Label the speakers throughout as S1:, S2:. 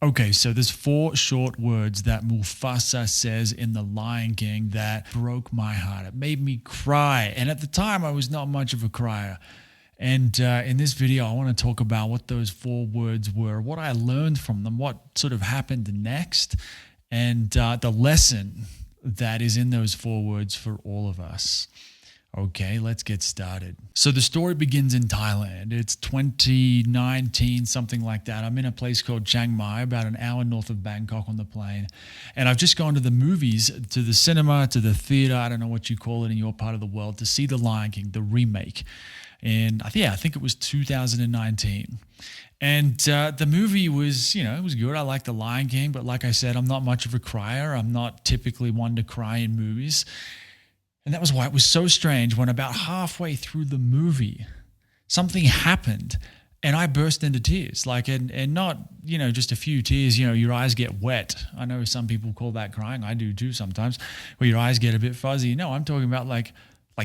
S1: Okay, so there's four short words that Mufasa says in The Lion King that broke my heart. It made me cry. And at the time, I was not much of a crier. And in this video, I want to talk about what those four words were, what I learned from them, what sort of happened next, and the lesson that is in those four words for all of us. Okay, let's get started. So the story begins in Thailand. It's 2019, something like that. I'm in a place called Chiang Mai, about an hour north of Bangkok on the plane. And I've just gone to the movies, to the cinema, to the theater, I don't know what you call it in your part of the world, to see The Lion King, the remake. And I think it was 2019. And the movie was, it was good. I like The Lion King, but like I said, I'm not much of a crier. I'm not typically one to cry in movies. And that was why it was so strange when about halfway through the movie, something happened and I burst into tears. And not, just a few tears, your eyes get wet. I know some people call that crying. I do too sometimes, where your eyes get a bit fuzzy. No, I'm talking about like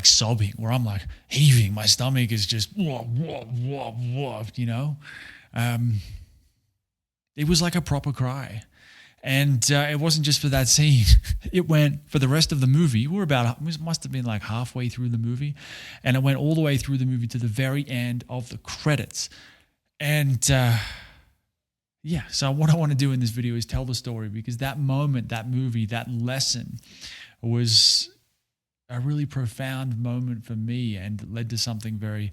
S1: sobbing, where I'm like heaving. My stomach is just, whoa, whoa, whoa, whoa, It was like a proper cry. And it wasn't just for that scene. It went for the rest of the movie. It must have been like halfway through the movie. And it went all the way through the movie to the very end of the credits. And so what I want to do in this video is tell the story, because that moment, that movie, that lesson was a really profound moment for me and led to something very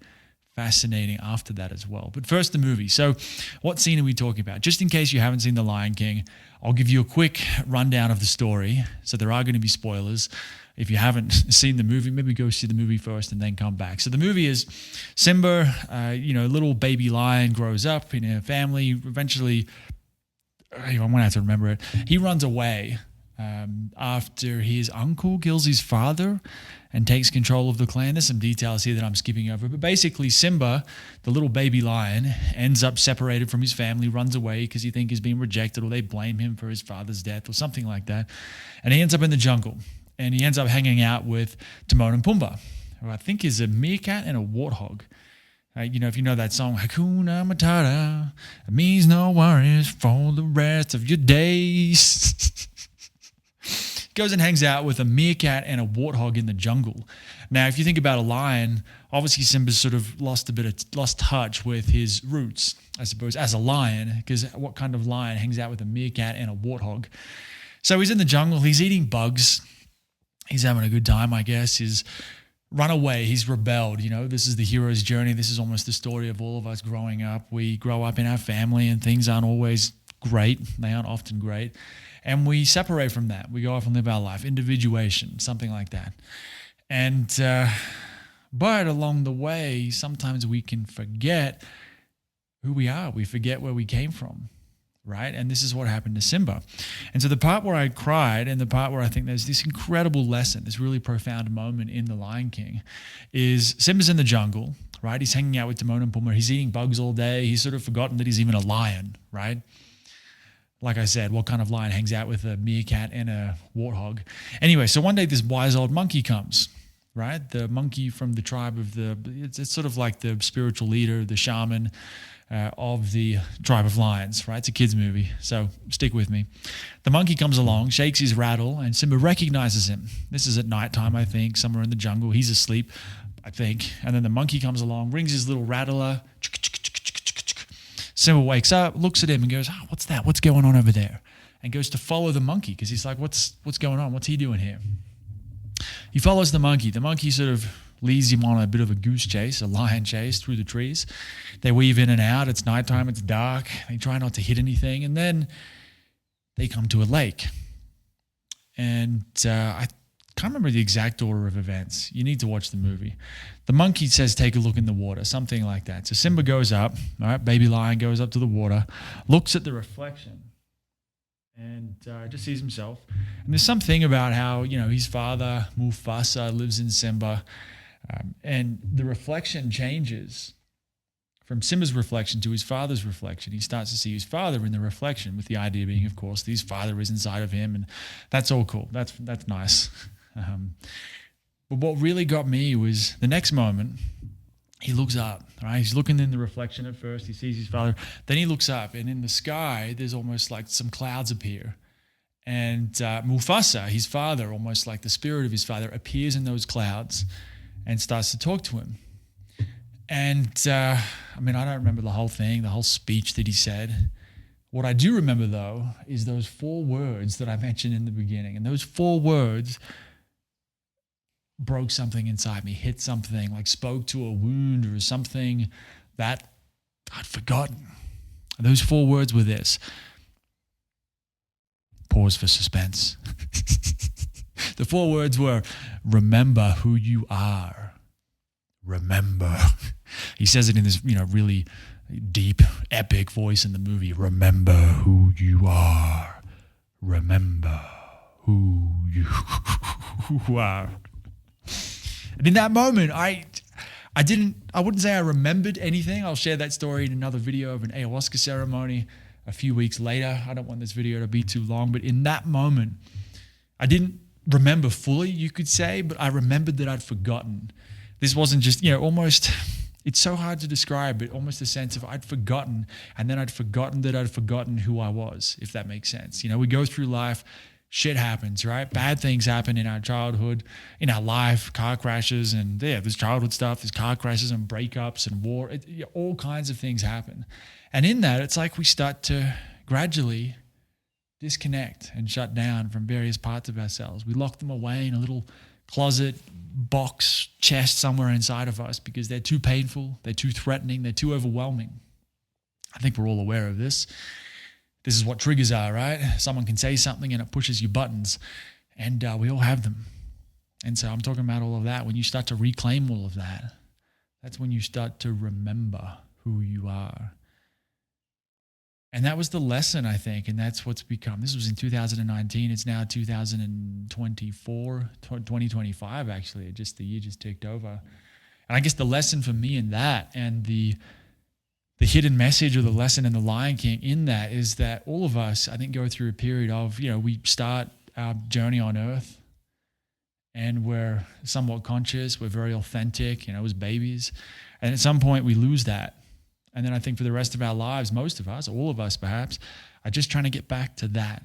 S1: fascinating after that as well. But first, the movie. So what scene are we talking about? Just in case you haven't seen The Lion King, I'll give you a quick rundown of the story. So there are going to be spoilers. If you haven't seen the movie, maybe go see the movie first and then come back. So the movie is Simba, little baby lion, grows up in a family. Eventually, I'm going to have to remember it. He runs away after his uncle kills his father and takes control of the clan. There's some details here that I'm skipping over. But basically, Simba, the little baby lion, ends up separated from his family, runs away because he thinks he's being rejected, or they blame him for his father's death or something like that. And he ends up in the jungle. And he ends up hanging out with Timon and Pumbaa, who I think is a meerkat and a warthog. If you know that song, Hakuna Matata, it means no worries for the rest of your days. Goes and hangs out with a meerkat and a warthog in the jungle. Now, if you think about a lion, obviously Simba's sort of lost touch with his roots, I suppose, as a lion, because what kind of lion hangs out with a meerkat and a warthog? So he's in the jungle, he's eating bugs, he's having a good time, I guess. He's run away, he's rebelled. This is the hero's journey. This is almost the story of all of us growing up. We grow up in our family and things aren't always great. They aren't often great. And we separate from that. We go off and live our life. Individuation, something like that. And but along the way, sometimes we can forget who we are. We forget where we came from, right? And this is what happened to Simba. And so the part where I cried, and the part where I think there's this incredible lesson, this really profound moment in The Lion King, is Simba's in the jungle, right? He's hanging out with Timon and Pumbaa. He's eating bugs all day. He's sort of forgotten that he's even a lion, right? Like I said, what kind of lion hangs out with a meerkat and a warthog? Anyway, so one day this wise old monkey comes, right? The monkey from the tribe of it's sort of like the spiritual leader, the shaman of the tribe of lions, right? It's a kid's movie, so stick with me. The monkey comes along, shakes his rattle, and Simba recognizes him. This is at nighttime, I think, somewhere in the jungle. He's asleep, I think. And then the monkey comes along, rings his little rattler. Simba wakes up, looks at him and goes, what's that? What's going on over there? And goes to follow the monkey because he's like, what's going on? What's he doing here? He follows the monkey. The monkey sort of leads him on a bit of a goose chase, a lion chase through the trees. They weave in and out. It's nighttime. It's dark. They try not to hit anything. And then they come to a lake. And I can't remember the exact order of events. You need to watch the movie. The monkey says, take a look in the water, something like that. So Simba goes up, all right, baby lion goes up to the water, looks at the reflection, and just sees himself. And there's something about how, his father, Mufasa, lives in Simba, and the reflection changes from Simba's reflection to his father's reflection. He starts to see his father in the reflection, with the idea being, of course, that his father is inside of him, and that's all cool. That's nice. But what really got me was the next moment. he looks up, right? He's looking in the reflection at first. He sees his father. Then he looks up, and in the sky, there's almost like some clouds appear. And Mufasa, his father, almost like the spirit of his father, appears in those clouds and starts to talk to him. And I don't remember the whole thing, the whole speech that he said. What I do remember, though, is those 4 words that I mentioned in the beginning. And those 4 words broke something inside me, hit something, like spoke to a wound or something that I'd forgotten. And those 4 words were this. Pause for suspense. The 4 words were, remember who you are. Remember. He says it in this, really deep, epic voice in the movie. Remember who you are. Remember who you are. And in that moment, I wouldn't say I remembered anything. I'll share that story in another video of an ayahuasca ceremony a few weeks later. I don't want this video to be too long, but in that moment, I didn't remember fully, you could say, but I remembered that I'd forgotten. This wasn't just, almost, it's so hard to describe, but almost a sense of I'd forgotten, and then I'd forgotten that I'd forgotten who I was, if that makes sense. We go through life, shit happens, right? Bad things happen in our childhood, in our life, car crashes, and there's childhood stuff, there's car crashes and breakups and war, all kinds of things happen. And in that, it's like we start to gradually disconnect and shut down from various parts of ourselves. We lock them away in a little closet, box, chest somewhere inside of us because they're too painful, they're too threatening, they're too overwhelming. I think we're all aware of this. This is what triggers are, right? Someone can say something and it pushes your buttons, and we all have them. And so I'm talking about all of that. When you start to reclaim all of that, that's when you start to remember who you are. And that was the lesson, I think, and that's what's become. This was in 2019. It's now 2024, 2025, actually. The year just ticked over. And I guess the lesson for me in that, and the hidden message or the lesson in The Lion King in that, is that all of us, I think, go through a period of, we start our journey on earth and we're somewhat conscious, we're very authentic, as babies. And at some point we lose that. And then I think for the rest of our lives, most of us, all of us perhaps, are just trying to get back to that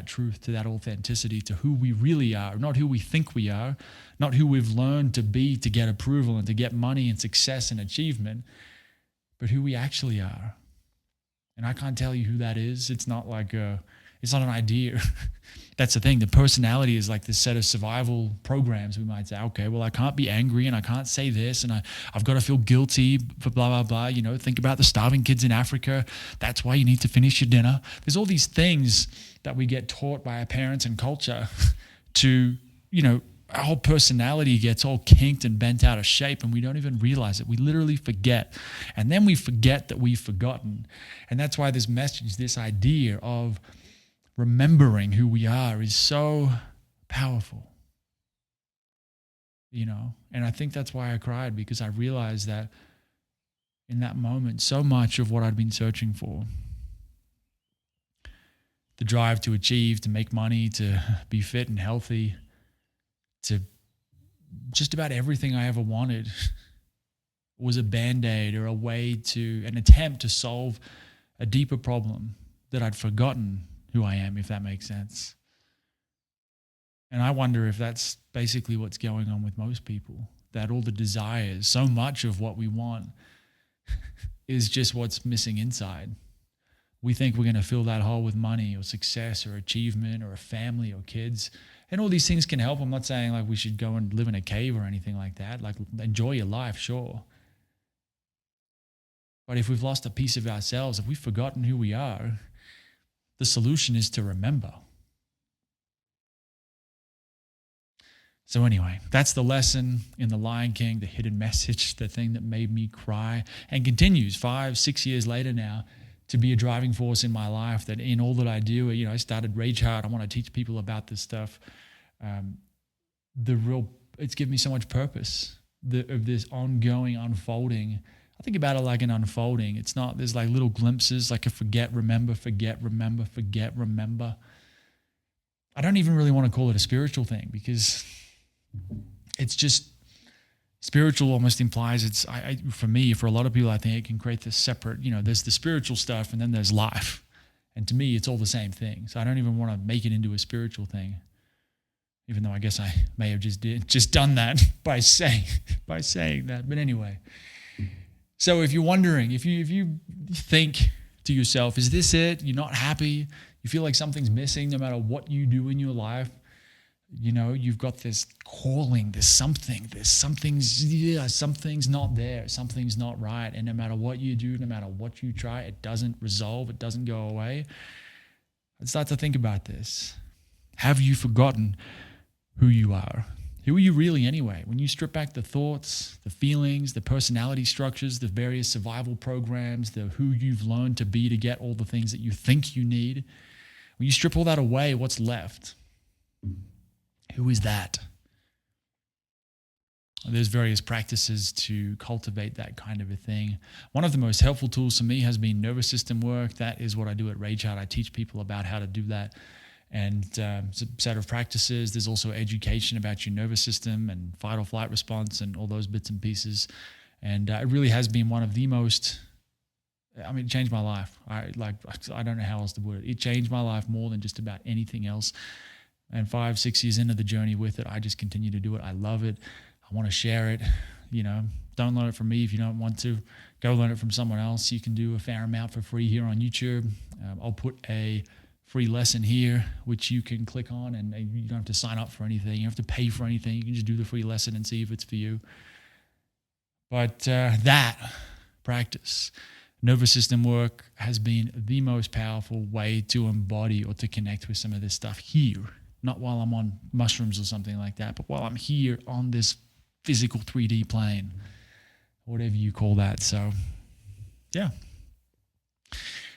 S1: truth, to that authenticity, to who we really are, not who we think we are, not who we've learned to be to get approval and to get money and success and achievement, but who we actually are. And I can't tell you who that is. It's not it's not an idea. That's the thing. The personality is like this set of survival programs. We might say, okay, well, I can't be angry and I can't say this and I've got to feel guilty for blah, blah, blah. Think about the starving kids in Africa. That's why you need to finish your dinner. There's all these things that we get taught by our parents and culture to, our whole personality gets all kinked and bent out of shape and we don't even realize it. We literally forget. And then we forget that we've forgotten. And that's why this message, this idea of remembering who we are is so powerful. And I think that's why I cried, because I realized that in that moment, so much of what I'd been searching for, the drive to achieve, to make money, to be fit and healthy, to just about everything I ever wanted, was a Band-Aid or an attempt to solve a deeper problem that I'd forgotten who I am, if that makes sense. And I wonder if that's basically what's going on with most people, that all the desires, so much of what we want is just what's missing inside. We think we're going to fill that hole with money or success or achievement or a family or kids. And all these things can help. I'm not saying we should go and live in a cave or anything like that. Enjoy your life, sure. But if we've lost a piece of ourselves, if we've forgotten who we are, the solution is to remember. So anyway, that's the lesson in The Lion King, the hidden message, the thing that made me cry and continues 5-6 years later now to be a driving force in my life, that in all that I do, I started Rage Hard. I want to teach people about this stuff. It's given me so much purpose of this ongoing unfolding. I think about it like an unfolding. It's not, there's little glimpses, like a forget, remember, forget, remember, forget, remember. I don't even really want to call it a spiritual thing, because it's just Spiritual almost implies for me, for a lot of people, I think it can create this separate, there's the spiritual stuff and then there's life. And to me, it's all the same thing. So I don't even want to make it into a spiritual thing, even though I guess I may have just done that by saying that. But anyway, so if you're wondering, if you think to yourself, is this it? You're not happy. You feel like something's missing no matter what you do in your life. You've got this calling, something's not there, something's not right. And no matter what you do, no matter what you try, it doesn't resolve, it doesn't go away. I'd start to think about this. Have you forgotten who you are? Who are you really anyway? When you strip back the thoughts, the feelings, the personality structures, the various survival programs, the who you've learned to be to get all the things that you think you need, when you strip all that away, what's left? Who is that? There's various practices to cultivate that kind of a thing. One of the most helpful tools for me has been nervous system work. That is what I do at Rage Heart. I teach people about how to do that. And it's a set of practices. There's also education about your nervous system and fight or flight response and all those bits and pieces. And it really has been one of the most, it changed my life. I don't know how else to put it. It changed my life more than just about anything else. And 5-6 years into the journey with it, I just continue to do it. I love it. I want to share it. Don't learn it from me if you don't want to. Go learn it from someone else. You can do a fair amount for free here on YouTube. I'll put a free lesson here, which you can click on, and you don't have to sign up for anything. You don't have to pay for anything. You can just do the free lesson and see if it's for you. But that practice, nervous system work, has been the most powerful way to embody or to connect with some of this stuff here. Not while I'm on mushrooms or something like that, but while I'm here on this physical 3D plane, whatever you call that. So, yeah.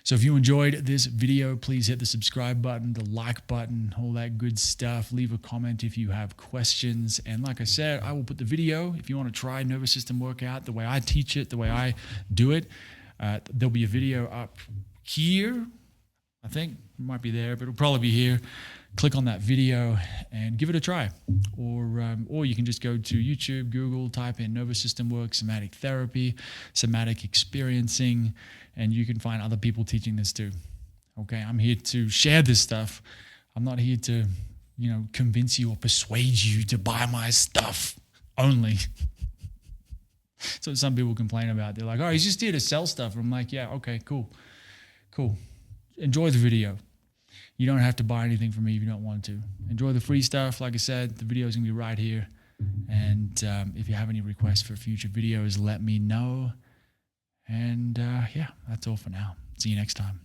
S1: So if you enjoyed this video, please hit the subscribe button, the like button, all that good stuff. Leave a comment if you have questions. And like I said, I will put the video, if you want to try nervous system workout, the way I teach it, the way I do it, there'll be a video up here. I think it might be there, but it'll probably be here. Click on that video and give it a try. Or you can just go to YouTube, Google, type in nervous system work, somatic therapy, somatic experiencing, and you can find other people teaching this too. Okay, I'm here to share this stuff. I'm not here to, convince you or persuade you to buy my stuff only. So some people complain about. They're like, oh, he's just here to sell stuff. And I'm like, yeah, okay, cool. Enjoy the video. You don't have to buy anything from me if you don't want to. Enjoy the free stuff. Like I said, the video is going to be right here. And if you have any requests for future videos, let me know. And yeah, that's all for now. See you next time.